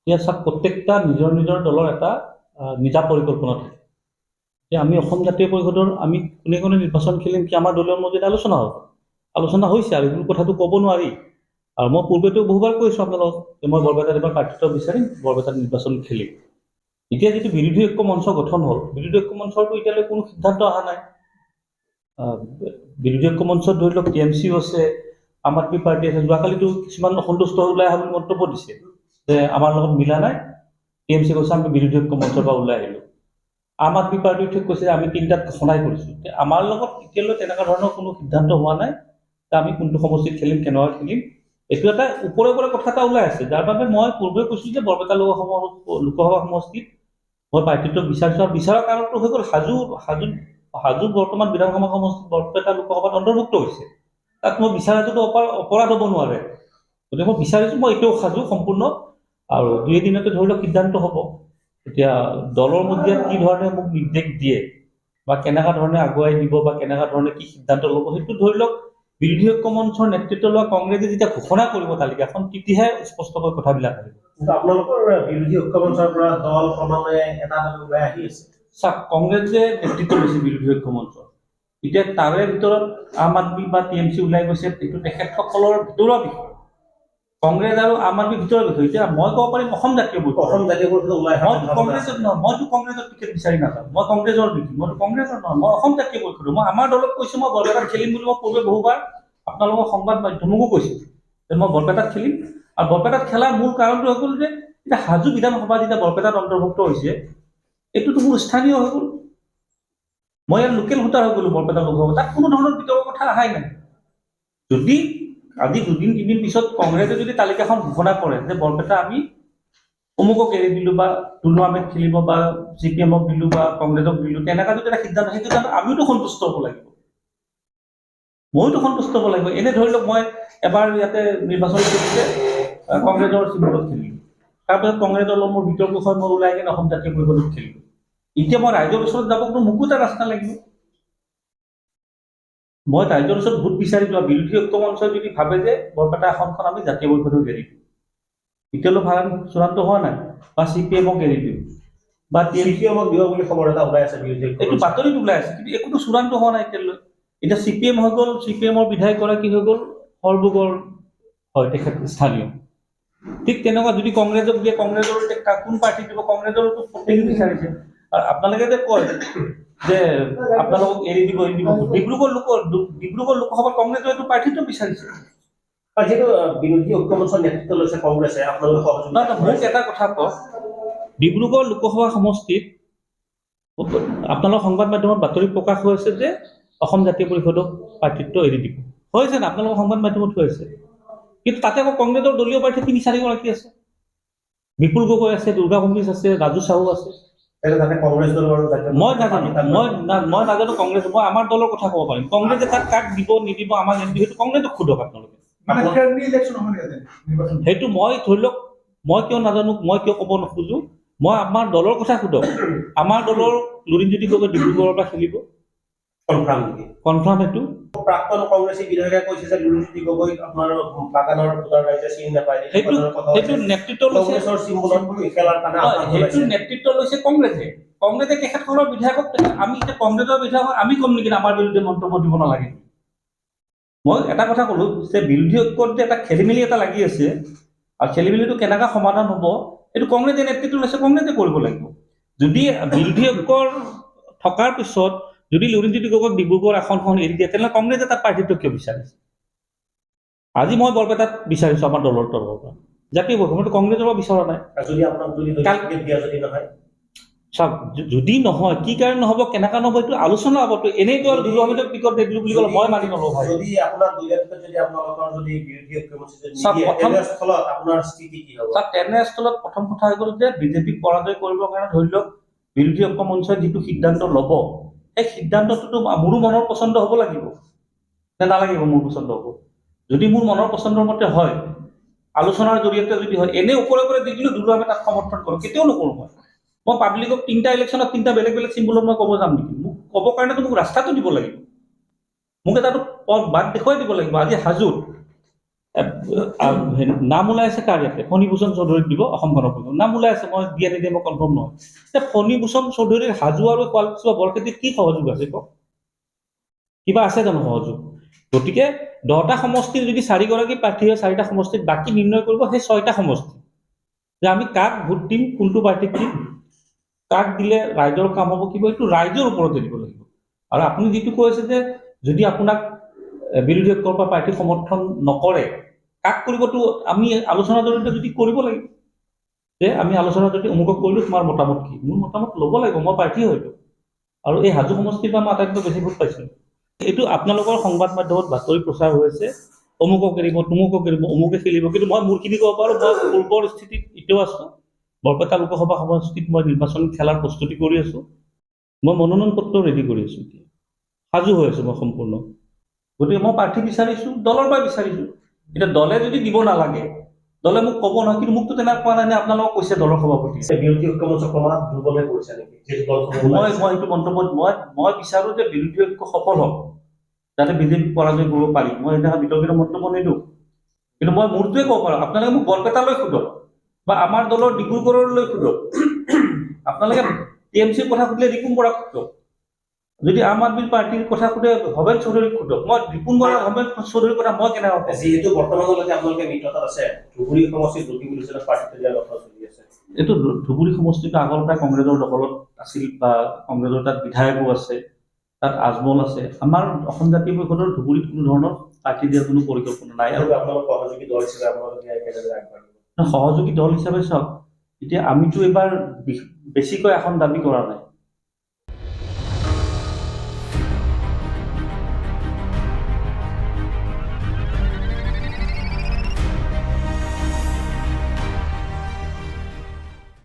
এতিয়া চাওক প্ৰত্যেকটা নিজৰ নিজৰ দলৰ এটা নিজা পৰিকল্পনা থাকে। যে আমি অসম জাতীয় পৰিষদৰ আমি কোনে কোনে নিৰ্বাচন খেলিম কি আমাৰ দলীয় মজিত আলোচনা হ'ব, আলোচনা হৈছে আৰু এইবোৰ কথাটো ক'ব নোৱাৰি। আৰু মই পূৰ্বেতো বহুবাৰ কৈছোঁ আপোনালোকক যে মই বৰপেটাত এবাৰ প্ৰাৰ্থিত্ব বিচাৰিম, বৰপেটাত নিৰ্বাচন খেলিম। এতিয়া যিটো বিৰোধী ঐক্য মঞ্চ গঠন হ'ল, বিৰোধী ঐক্য মঞ্চৰটো এতিয়ালৈ কোনো সিদ্ধান্ত অহা নাই। বিৰোধী ঐক্য মঞ্চত ধৰি লওক TMCও আছে, আম আদমি পাৰ্টি আছে। যোৱাকালিতো কিছুমান অসন্তুষ্ট ওলাই অহা বুলি মন্তব্য দিছে যে আমাৰ লগত মিলা নাই, TMC কৈছে আমি বিৰোধী ঐক্য মঞ্চৰ পৰা ওলাই আহিলোঁ। আম আদমি পাৰ্টিও ঠিক কৈছে আমি তিনিটাত ঘোষণাই কৰিছোঁ। আমাৰ লগত এতিয়ালৈ তেনেকুৱা ধৰণৰ কোনো সিদ্ধান্ত হোৱা নাই যে আমি কোনটো সমষ্টিত খেলিম, কেনেকুৱা খেলিম। এইটো এটা ওপৰে ওপৰে কথা এটা ওলাই আছে, যাৰ বাবে মই পূৰ্বে কৈছোঁ যে বৰপেটা লোকসভা সমষ্টিত মই প্ৰাৰ্থিত্ব বিচাৰিছোঁ। আৰু বিচৰাৰ কাৰণটো হৈ গ'ল হাজো বৰ্তমান বিধানসভা সমষ্টিত বৰপেটা লোকসভাত অন্তৰ্ভুক্ত হৈছে। তাত মই বিচাৰাটোতো অপৰাধ হ'ব নোৱাৰে, গতিকে মই বিচাৰিছোঁ, মই এতিয়াও সাজু সম্পূৰ্ণ। আৰু দুই এদিনতে ধৰি লওক সিদ্ধান্ত হ'ব। এতিয়া দলৰ মজিয়াত কি ধৰণে মোক নিৰ্দেশ দিয়ে বা কেনেকুৱা ধৰণে আগুৱাই দিব বা কেনেকুৱা ধৰণে কি সিদ্ধান্ত ল'ব, সেইটো ধৰি লওক বিৰোধী ঐক্য মঞ্চৰ নেতৃত্ব লোৱা কংগ্ৰেছে যেতিয়া ঘোষণা কৰিব তালিকাখন, তেতিয়াহে স্পষ্টকৈ কথাবিলাক আহিব। আপোনালোকৰ বিৰোধী ঐক্য মঞ্চৰ পৰা দল ক্ৰমান্বয়ে এটা ওলাই আহি আছে। চাওক, কংগ্ৰেছে নেতৃত্ব লৈছে বিৰোধী ঐক্য মঞ্চৰ, এতিয়া তাৰে ভিতৰত আম আদমি বা TMC ওলাই গৈছে, এইটো তেখেতসকলৰ ভিতৰুৱা বিষয়। কংগ্ৰেছ আৰু আম আদমিৰ ভিতৰৰ বিষয়। এতিয়া মই ক'ব পাৰিম অসম জাতীয় পৰিষদ ওলাই, মইতো কংগ্ৰেছত নহয়, মইতো কংগ্ৰেছৰ টিকেট বিচাৰি নাযাওঁ, মই কংগ্ৰেছৰ নেকি, মইতো কংগ্ৰেছৰ নহয়, মই অসম জাতীয় পৰিষদ। মই আমাৰ দলত কৈছোঁ মই বৰপেটাত খেলিম বুলি। মই পূৰ্বে বহুবাৰ আপোনালোকৰ সংবাদ মাধ্যমকো কৈছোঁ যে মই বৰপেটাত খেলিম। আৰু বৰপেটাত খেলাৰ মূল কাৰণটো হৈ গ'ল যে এতিয়া হাজো বিধানসভা যেতিয়া বৰপেটাত অন্তৰ্ভুক্ত হৈছে, এইটোতো মোৰ স্থানীয় হৈ গ'ল, মই ইয়াৰ লোকেল ভোটাৰ হৈ গ'লো বৰপেটা লোকসভা। তাত কোনো ধৰণৰ ভিতৰৰ কথা অহাই নাই। যদি আজি দুদিন তিনিদিন পিছত কংগ্ৰেছে যদি তালিকাখন ঘোষণা কৰে যে বৰপেটা আমি অমুকক এৰি দিলোঁ বা টুনু আহমেদ খেলিব বা CPM-ক দিলোঁ বা কংগ্ৰেছক দিলোঁ, তেনেকুৱা যদি এটা সিদ্ধান্ত, সেইটো আমিওতো সন্তুষ্ট হ'ব লাগিব, মইতো সন্তুষ্ট হ'ব লাগিব। এনে ধৰি লওক মই এবাৰ ইয়াতে নিৰ্বাচন কৰিছিলে কংগ্ৰেছৰ চিম্বলত খেলিলোঁ, তাৰপিছত কংগ্ৰেছৰ লগত মোৰ বিতৰ্ক হয়, মই ওলাই কিনে অসম জাতীয় পৰিষদত খেলিলোঁ। এতিয়া মই ৰাইজৰ ওচৰত যাব কোনো মোকো এটা ৰাস্তা লাগিব। মই ৰাইজৰ ওচৰত ভোট বিচাৰি যোৱা বিৰোধী ঐক্য মঞ্চই যদি ভাবে যে বৰপেটা আসনখন আমি জাতীয় পৰিষদক এৰি দিওঁ, এতিয়ালৈ ভাল চূড়ান্ত হোৱা নাই, বা CPM-ক এৰি দিওঁ বা CPM-ক দিব বুলি খবৰ এটা ওলাই আছে, এইটো বাতৰিত ওলাই আছে, কিন্তু একোতো চূড়ান্ত হোৱা নাই এতিয়ালৈ। এতিয়া CPM হৈ গ'ল, CPM-ৰ বিধায়কগৰাকী হৈ গ'ল সৰ্বগড়, হয় তেখেত স্থানীয়। ঠিক তেনেকুৱা যদি কংগ্ৰেছক দিয়ে, কংগ্ৰেছৰ কোন প্ৰাৰ্থী দিব, কংগ্ৰেছৰতো প্ৰত্যেকে বিচাৰিছে। আৰু আপোনালোকে যে কয় যে আপোনালোকক এৰি দিব ডিব্ৰুগড় লোকসভাত কংগ্ৰেছৰ এইটো প্ৰাৰ্থিত্ব বিচাৰিছে। যিহেতু বিৰোধী ঐক্য মঞ্চৰ নেতৃত্ব লৈছে কংগ্ৰেছে, আপোনালোকে মোক এটা কথা কওক, ডিব্ৰুগড় লোকসভা সমষ্টিত আপোনালোকৰ সংবাদ মাধ্যমত বাতৰি প্ৰকাশ হৈ আছে যে অসম জাতীয় পৰিষদক প্ৰাৰ্থিত্ব এৰি দিব, হৈছে না, আপোনালোকৰ সংবাদ মাধ্যমত হৈ আছে। কিন্তু তাতে আকৌ কংগ্ৰেছৰ দলীয় প্ৰাৰ্থী 3-4গৰাকী আছে, বিপুল গগৈ আছে, দুৰ্গা কংগ্ৰেছ আছে, ৰাজু চাহু আছে। মই নাজানো কংগ্ৰেছ, মই আমাৰ দলৰ কথা ক'ব পাৰিম। কংগ্ৰেছে তাত কাক দিব নিদিব আমাক সেইটো কংগ্ৰেছক সোধক আপোনালোকে। সেইটো মই ধৰি লওক, মই কিয় নাজানো, মই কিয় ক'ব নোখোজো, মই আমাৰ দলৰ কথা সোধক। আমাৰ দলৰ লুৰিণজ্যোতি গগৈ ডিব্ৰুগড়ৰ পৰা খেলিব, কনফাৰ্ম এইটো। প্ৰাক্তন কংগ্ৰেছী বিধায়কে কৈছে যে লুৰিণজ্যোতি গগৈক আপোনাৰ বাগানৰ ভোটাৰ ৰাইজে চিনি নাপায়, সেইটো নেতৃত্ব লৈছে, সেইটো নেতৃত্ব লৈছে কংগ্ৰেছে। কংগ্ৰেছে তেখেতসকলৰ বিধায়কক, আমি এতিয়া কংগ্ৰেছৰ বিধায়ক আমি ক'ম নেকি আমাৰ বিৰুদ্ধে মন্তব্য দিব নালাগে। মই এটা কথা ক'লো যে বিৰোধী ঐক্যত যে এটা খেলি মেলি এটা লাগি আছে, আৰু খেলি মেলিটো কেনেকুৱা সমাধান হ'ব এইটো কংগ্ৰেছে নেতৃত্ব লৈছে, কংগ্ৰেছে কৰিব লাগিব। যদি বিৰোধী ঐক্যৰ থকাৰ পিছত যদি লুৰিণজ্যোতি গগৈক ডিব্ৰুগড় আসনখন এৰি দিয়ে, তেনেহ'লে কংগ্ৰেছে তাত প্ৰাৰ্থিত্ব কিয় বিচাৰিছে? আজি মই বৰপেটাত বিচাৰিছোঁ আমাৰ দলৰ তৰফৰ পৰা জাতীয় পৰিষদ, মইতো কংগ্ৰেছৰ পৰা বিচৰা নাই। চাওক, যদি নহয় কি কাৰণে নহ'ব, কেনেকুৱা নহ'ব, এইটো আলোচনা হ'বতো। এনেইতো আৰু দুৰ্গামিতক টিকট নিদিলোঁ বুলি ক'লে মই মানি নলওঁ ভাই। তেনেস্থলত প্ৰথম কথা হৈ গ'ল যে বিজেপিক পৰাজয় কৰিবৰ কাৰণে ধৰি লওক বিৰোধী ঐক্য মঞ্চই যিটো সিদ্ধান্ত ল'ব, সেই সিদ্ধান্তটোতো মোৰো মনৰ পচন্দ হ'ব লাগিব নে নালাগিব? মোৰ পচন্দ হ'ব। যদি মোৰ মনৰ পচন্দৰ মতে হয়, আলোচনাৰ জৰিয়তে যদি হয়, এনেই ওপৰে ওপৰে দি দিলোঁ দুৰ্গামে তাক সমৰ্থন কৰোঁ, কেতিয়াও নকৰোঁ মই পাব্লিকক 3টা ইলেকশ্যনত 3টা বেলেগ বেলেগ চিম্বলত মই ক'ব যাম নেকি? মোক ক'ব কাৰণেতো মোক ৰাস্তাটো দিব লাগিব, মোক এটা বাট দেখুৱাই দিব লাগিব। আজি হাজোত নাম ওলাই আছে কাৰ ইয়াতে ফণীভূষণ চৌধুৰীক দিব অসম গণ পৰিষদ নাম ওলাই আছে মই দিয়া নিদিয়ে মই কনফাৰ্ম নহয় এতিয়া ফণীভূষণ চৌধুৰীৰ হাজো আৰু শুৱালকুছি বা বৰপেটাত কি সহযোগ আছে কওক কিবা আছে জানো সহযোগ গতিকে 10টা সমষ্টিৰ যদি 4গৰাকী প্ৰাৰ্থী হয় 4টা সমষ্টিত বাকী নিৰ্ণয় কৰিব সেই 6টা সমষ্টি যে আমি কাক ভোট দিম কোনটো পাৰ্টিক দিম কাক দিলে ৰাইজৰ কাম হ'ব কিবা এইটো ৰাইজৰ ওপৰতে দিব লাগিব আৰু আপুনি যিটো কৈছে যে যদি আপোনাক বিৰোধী পক্ষৰ পৰা পাৰ্টি সমৰ্থন নকৰে কাক কৰিবতো আমি আলোচনা জৰিয়তে যদি কৰিব লাগিব যে আমি আলোচনা যদি অমুকক কৰিলো তোমাৰ মতামত কি মোৰ মতামত ল'ব লাগিব মই প্ৰাৰ্থী হয়তো আৰু এই হাজো সমষ্টিৰ পৰা মই আটাইতকৈ বেছি ভোট পাইছোঁ এইটো আপোনালোকৰ সংবাদ মাধ্যমত বাতৰি প্ৰচাৰ হৈ আছে অমুকক এৰিব তুমুকক এৰিব অমুকে খেলিব কিন্তু মই মোৰখিনি ক'ব পাৰোঁ মই পূৰ্বৰ স্থিতিত এতিয়াও আছোঁ বৰপেটা লোকসভা সমষ্টিত মই নিৰ্বাচন খেলাৰ প্ৰস্তুতি কৰি আছোঁ মই মনোনয়ন পত্ৰ ৰেডি কৰি আছোঁ এতিয়া সাজু হৈ আছোঁ মই সম্পূৰ্ণ গতিকে মই প্ৰাৰ্থী বিচাৰিছোঁ দলৰ পৰা বিচাৰিছোঁ এতিয়া দলে যদি দিব নালাগে দলে মোক ক'ব নহয় কিন্তু মোকতো তেনেকুৱা কোৱা নাই নে আপোনালোকক কৈছে দলৰ সভাপতি বিৰোধী ঐক্যমঞ্চ ক্ৰমাৎ দুৰ্বল হৈ পৰিছে নেকি যিহেতু দলসমূহ মই এইটো মন্তব্যত মই বিচাৰোঁ যে বিৰোধী ঐক্য সফল হওক যাতে বিজেপি পৰাজয় কৰিব পাৰি মই সেইদিনা বিতৰ্কিত মন্তব্য নিদিওঁ কিন্তু মই মোৰটোৱে ক'ব পাৰোঁ আপোনালোকে মোক বৰপেটালৈ সোধক বা আমাৰ দলৰ ডিব্ৰুগড়লৈ সোধক আপোনালোকে টিএমচিৰ কথা সুধিলে ৰিপুণ বৰাক সোধক যদি আম আদমি পাৰ্টিৰ কথা সোধে ভৱেন চৌধুৰীক সোধক মই ৰিপুণ বৰা ভৱেন চৌধুৰীৰ কথা মই কেনেকৈ ক'ম যিহেতু বৰ্তমানলৈকে আপোনালোকে মিত্ৰতাত আছে ধুবুৰী সমষ্টিত জ্যোতি পুলিচৰ প্ৰাৰ্থী দিয়াৰ কথা চলি আছে এইটো ধুবুৰী সমষ্টিটো আগৰ পৰাই কংগ্ৰেছৰ দখলত আছিল বা কংগ্ৰেছৰ তাত বিধায়কো আছে তাত আজমল আছে আমাৰ অসম জাতীয় পৰিষদৰ ধুবুৰীত কোনো ধৰণৰ প্ৰাৰ্থী দিয়াৰ কোনো পৰিকল্পনা নাই আৰু আপোনালোক সহযোগী দল হিচাপে আপোনালোকে একেলগে আগবাঢ়িব সহযোগী দল হিচাপে চাওক এতিয়া আমিতো এইবাৰ বেছিকৈ এখন দাবী কৰা নাই